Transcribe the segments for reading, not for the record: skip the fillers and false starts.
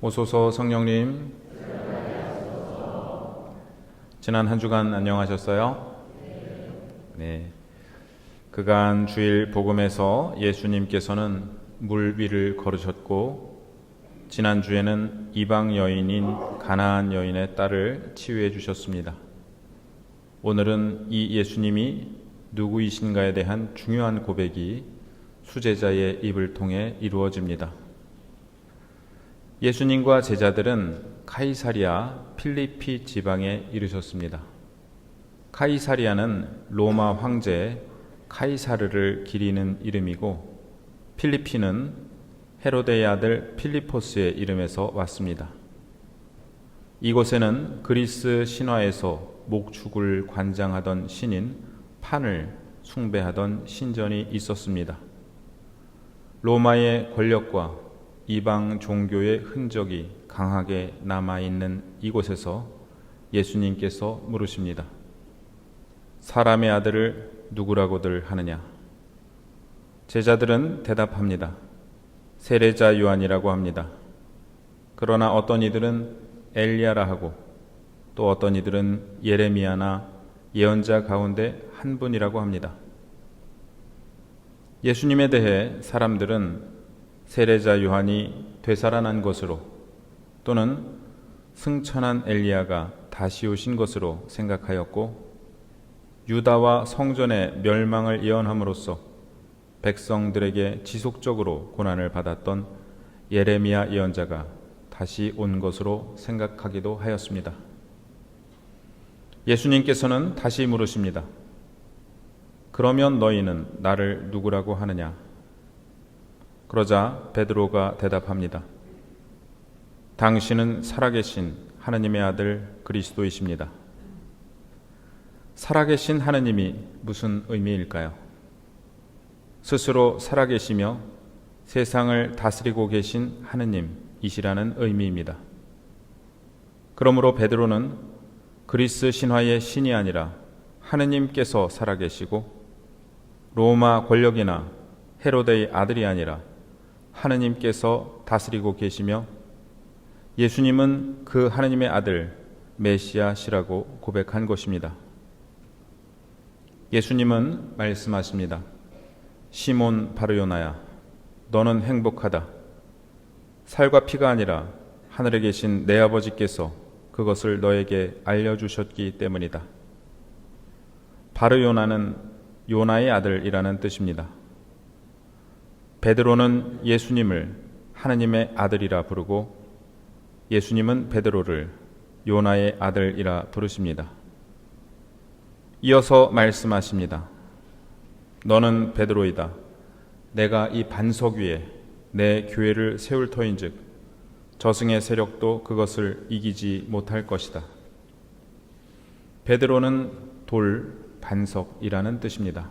오소서 성령님, 지난 한 주간 안녕하셨어요? 네. 그간 주일 복음에서 예수님께서는 물 위를 걸으셨고, 지난주에는 이방 여인인 가나안 여인의 딸을 치유해 주셨습니다. 오늘은 이 예수님이 누구이신가에 대한 중요한 고백이 수제자의 입을 통해 이루어집니다. 예수님과 제자들은 카이사리아 필리피 지방에 이르셨습니다. 카이사리아는 로마 황제 카이사르를 기리는 이름이고, 필리피는 헤로데의 아들 필리포스의 이름에서 왔습니다. 이곳에는 그리스 신화에서 목축을 관장하던 신인 판을 숭배하던 신전이 있었습니다. 로마의 권력과 이방 종교의 흔적이 강하게 남아있는 이곳에서 예수님께서 물으십니다. 사람의 아들을 누구라고들 하느냐? 제자들은 대답합니다. 세례자 요한이라고 합니다. 그러나 어떤 이들은 엘리야라 하고, 또 어떤 이들은 예레미야나 예언자 가운데 한 분이라고 합니다. 예수님에 대해 사람들은 세례자 요한이 되살아난 것으로, 또는 승천한 엘리야가 다시 오신 것으로 생각하였고, 유다와 성전의 멸망을 예언함으로써 백성들에게 지속적으로 고난을 받았던 예레미야 예언자가 다시 온 것으로 생각하기도 하였습니다. 예수님께서는 다시 물으십니다. 그러면 너희는 나를 누구라고 하느냐? 그러자 베드로가 대답합니다. 당신은 살아계신 하느님의 아들 그리스도이십니다. 살아계신 하느님이 무슨 의미일까요? 스스로 살아계시며 세상을 다스리고 계신 하느님이시라는 의미입니다. 그러므로 베드로는 그리스 신화의 신이 아니라 하느님께서 살아계시고, 로마 권력이나 헤로데의 아들이 아니라 하느님께서 다스리고 계시며, 예수님은 그 하느님의 아들 메시아시라고 고백한 것입니다. 예수님은 말씀하십니다. 시몬 바르요나야, 너는 행복하다. 살과 피가 아니라 하늘에 계신 내 아버지께서 그것을 너에게 알려주셨기 때문이다. 바르요나는 요나의 아들이라는 뜻입니다. 베드로는 예수님을 하느님의 아들이라 부르고, 예수님은 베드로를 요나의 아들이라 부르십니다. 이어서 말씀하십니다. 너는 베드로이다. 내가 이 반석 위에 내 교회를 세울 터인즉 저승의 세력도 그것을 이기지 못할 것이다. 베드로는 돌, 반석이라는 뜻입니다.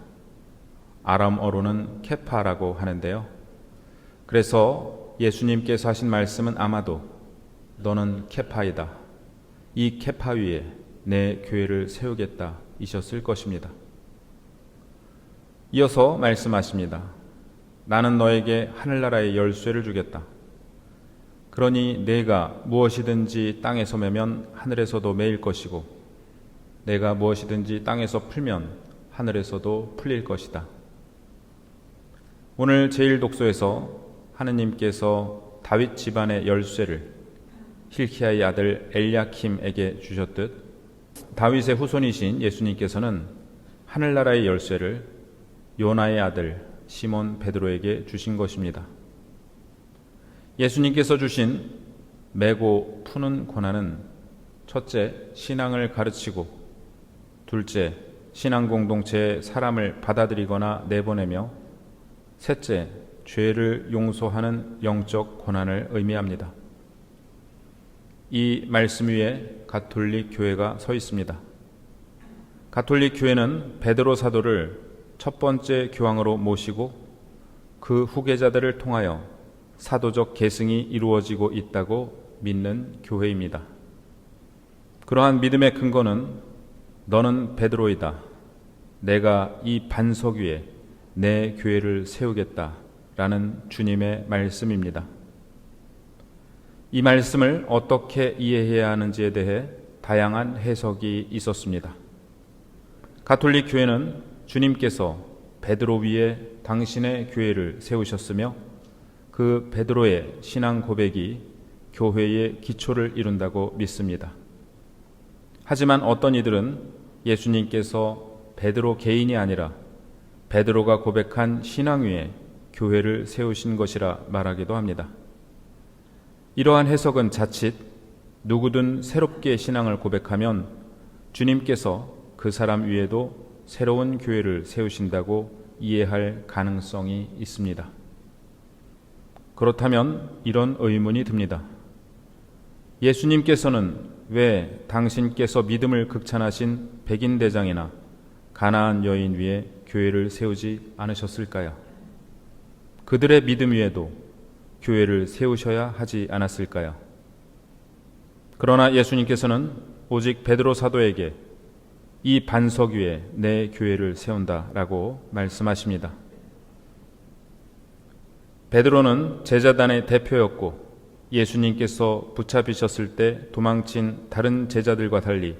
아람어로는 케파라고 하는데요. 그래서 예수님께서 하신 말씀은 아마도 너는 케파이다. 이 케파 위에 내 교회를 세우겠다 이셨을 것입니다. 이어서 말씀하십니다. 나는 너에게 하늘나라의 열쇠를 주겠다. 그러니 내가 무엇이든지 땅에서 매면 하늘에서도 매일 것이고, 내가 무엇이든지 땅에서 풀면 하늘에서도 풀릴 것이다. 오늘 제1독서에서 하느님께서 다윗 집안의 열쇠를 힐키야의 아들 엘야킴에게 주셨듯, 다윗의 후손이신 예수님께서는 하늘나라의 열쇠를 요나의 아들 시몬 베드로에게 주신 것입니다. 예수님께서 주신 매고 푸는 권한은 첫째, 신앙을 가르치고, 둘째, 신앙 공동체에 사람을 받아들이거나 내보내며, 셋째, 죄를 용서하는 영적 권한을 의미합니다. 이 말씀 위에 가톨릭 교회가 서 있습니다. 가톨릭 교회는 베드로 사도를 첫 번째 교황으로 모시고 그 후계자들을 통하여 사도적 계승이 이루어지고 있다고 믿는 교회입니다. 그러한 믿음의 근거는 너는 베드로이다. 내가 이 반석 위에 내 교회를 세우겠다 라는 주님의 말씀입니다. 이 말씀을 어떻게 이해해야 하는지에 대해 다양한 해석이 있었습니다. 가톨릭 교회는 주님께서 베드로 위에 당신의 교회를 세우셨으며 그 베드로의 신앙 고백이 교회의 기초를 이룬다고 믿습니다. 하지만 어떤 이들은 예수님께서 베드로 개인이 아니라 베드로가 고백한 신앙 위에 교회를 세우신 것이라 말하기도 합니다. 이러한 해석은 자칫 누구든 새롭게 신앙을 고백하면 주님께서 그 사람 위에도 새로운 교회를 세우신다고 이해할 가능성이 있습니다. 그렇다면 이런 의문이 듭니다. 예수님께서는 왜 당신께서 믿음을 극찬하신 백인 대장이나 가나안 여인 위에 교회를 세우지 않으셨을까요? 그들의 믿음 위에도 교회를 세우셔야 하지 않았을까요? 그러나 예수님께서는 오직 베드로 사도에게 이 반석 위에 내 교회를 세운다라고 말씀하십니다. 베드로는 제자단의 대표였고 예수님께서 붙잡히셨을 때 도망친 다른 제자들과 달리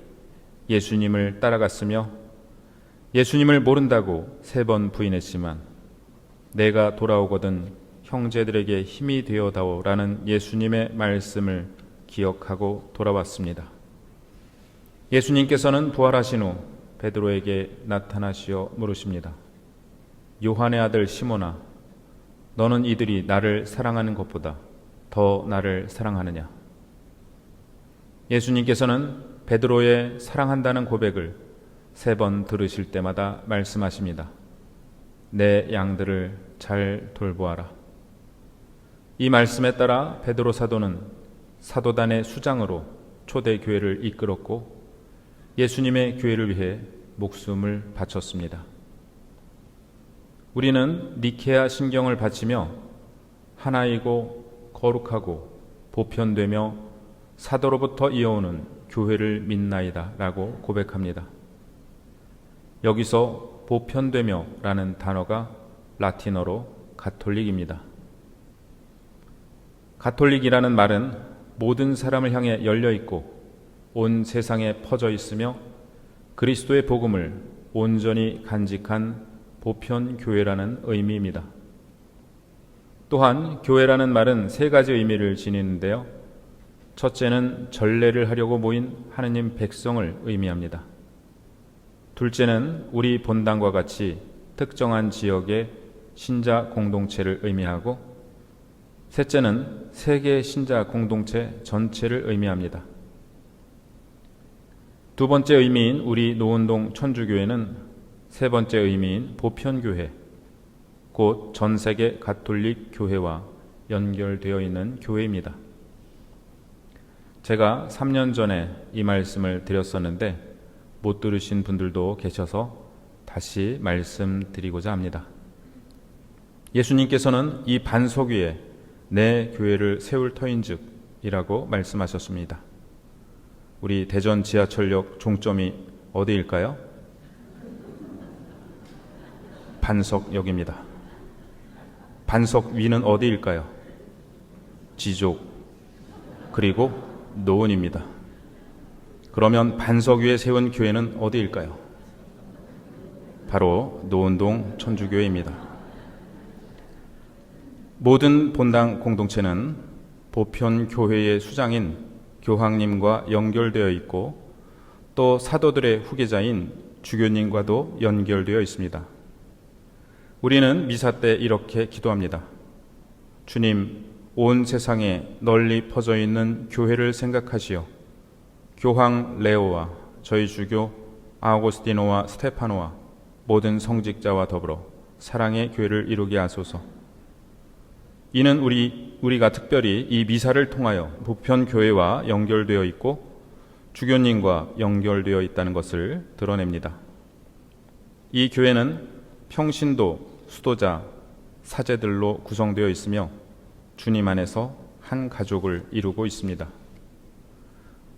예수님을 따라갔으며 예수님을 모른다고 3번 부인했지만 내가 돌아오거든 형제들에게 힘이 되어다오라는 예수님의 말씀을 기억하고 돌아왔습니다. 예수님께서는 부활하신 후 베드로에게 나타나시어 물으십니다. 요한의 아들 시몬아, 너는 이들이 나를 사랑하는 것보다 더 나를 사랑하느냐? 예수님께서는 베드로의 사랑한다는 고백을 3번 들으실 때마다 말씀하십니다. 내 양들을 잘 돌보아라. 이 말씀에 따라 베드로 사도는 사도단의 수장으로 초대교회를 이끌었고 예수님의 교회를 위해 목숨을 바쳤습니다. 우리는 니케아 신경을 바치며 하나이고 거룩하고 보편되며 사도로부터 이어오는 교회를 믿나이다 라고 고백합니다. 여기서 보편되며 라는 단어가 라틴어로 가톨릭입니다. 가톨릭이라는 말은 모든 사람을 향해 열려 있고 온 세상에 퍼져 있으며 그리스도의 복음을 온전히 간직한 보편 교회라는 의미입니다. 또한 교회라는 말은 3가지 의미를 지니는데요. 첫째는 전례를 하려고 모인 하느님 백성을 의미합니다. 둘째는 우리 본당과 같이 특정한 지역의 신자 공동체를 의미하고 셋째는 세계 신자 공동체 전체를 의미합니다. 두 번째 의미인 우리 노은동 천주교회는 세 번째 의미인 보편교회, 곧 전세계 가톨릭 교회와 연결되어 있는 교회입니다. 제가 3년 전에 이 말씀을 드렸었는데 못 들으신 분들도 계셔서 다시 말씀드리고자 합니다. 예수님께서는 이 반석 위에 내 교회를 세울 터인즉 이라고 말씀하셨습니다. 우리 대전 지하철역 종점이 어디일까요? 반석역입니다. 반석 위는 어디일까요? 지족 그리고 노은입니다. 그러면 반석 위에 세운 교회는 어디일까요? 바로 노은동 천주교회입니다. 모든 본당 공동체는 보편 교회의 수장인 교황님과 연결되어 있고 또 사도들의 후계자인 주교님과도 연결되어 있습니다. 우리는 미사 때 이렇게 기도합니다. 주님, 온 세상에 널리 퍼져 있는 교회를 생각하시어 교황 레오와 저희 주교 아우구스티노와 스테파노와 모든 성직자와 더불어 사랑의 교회를 이루게 하소서. 이는 우리가 특별히 이 미사를 통하여 보편교회와 연결되어 있고 주교님과 연결되어 있다는 것을 드러냅니다. 이 교회는 평신도, 수도자, 사제들로 구성되어 있으며 주님 안에서 한 가족을 이루고 있습니다.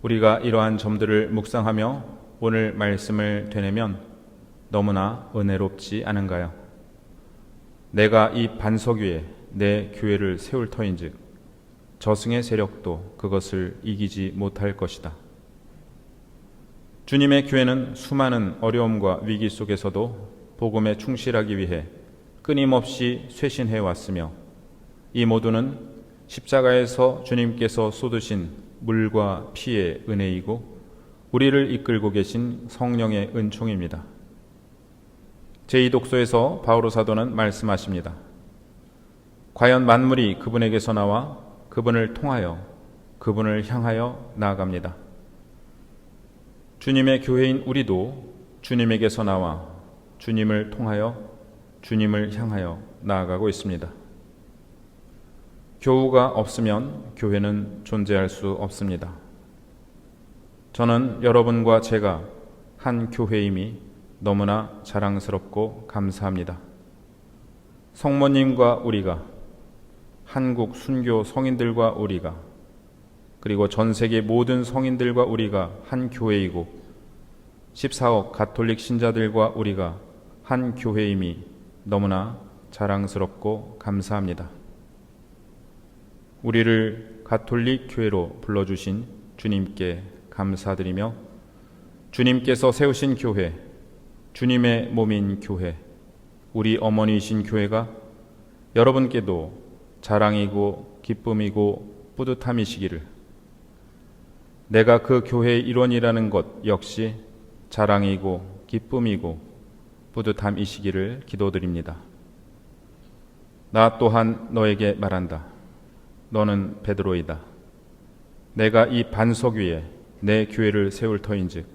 우리가 이러한 점들을 묵상하며 오늘 말씀을 되뇌면 너무나 은혜롭지 않은가요? 내가 이 반석 위에 내 교회를 세울 터인즉 저승의 세력도 그것을 이기지 못할 것이다. 주님의 교회는 수많은 어려움과 위기 속에서도 복음에 충실하기 위해 끊임없이 쇄신해 왔으며, 이 모두는 십자가에서 주님께서 쏟으신 물과 피의 은혜이고 우리를 이끌고 계신 성령의 은총입니다. 제2독서에서 바오로 사도는 말씀하십니다. 과연 만물이 그분에게서 나와 그분을 통하여 그분을 향하여 나아갑니다. 주님의 교회인 우리도 주님에게서 나와 주님을 통하여 주님을 향하여 나아가고 있습니다. 교우가 없으면 교회는 존재할 수 없습니다. 저는 여러분과 제가 한 교회임이 너무나 자랑스럽고 감사합니다. 성모님과 우리가, 한국 순교 성인들과 우리가, 그리고 전 세계 모든 성인들과 우리가 한 교회이고 14억 가톨릭 신자들과 우리가 한 교회임이 너무나 자랑스럽고 감사합니다. 우리를 가톨릭 교회로 불러주신 주님께 감사드리며, 주님께서 세우신 교회, 주님의 몸인 교회, 우리 어머니이신 교회가 여러분께도 자랑이고 기쁨이고 뿌듯함이시기를, 내가 그 교회의 일원이라는 것 역시 자랑이고 기쁨이고 뿌듯함이시기를 기도드립니다. 나 또한 너에게 말한다. 너는 베드로이다. 내가 이 반석 위에 내 교회를 세울 터인즉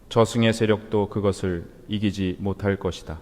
저승의 세력도 그것을 이기지 못할 것이다.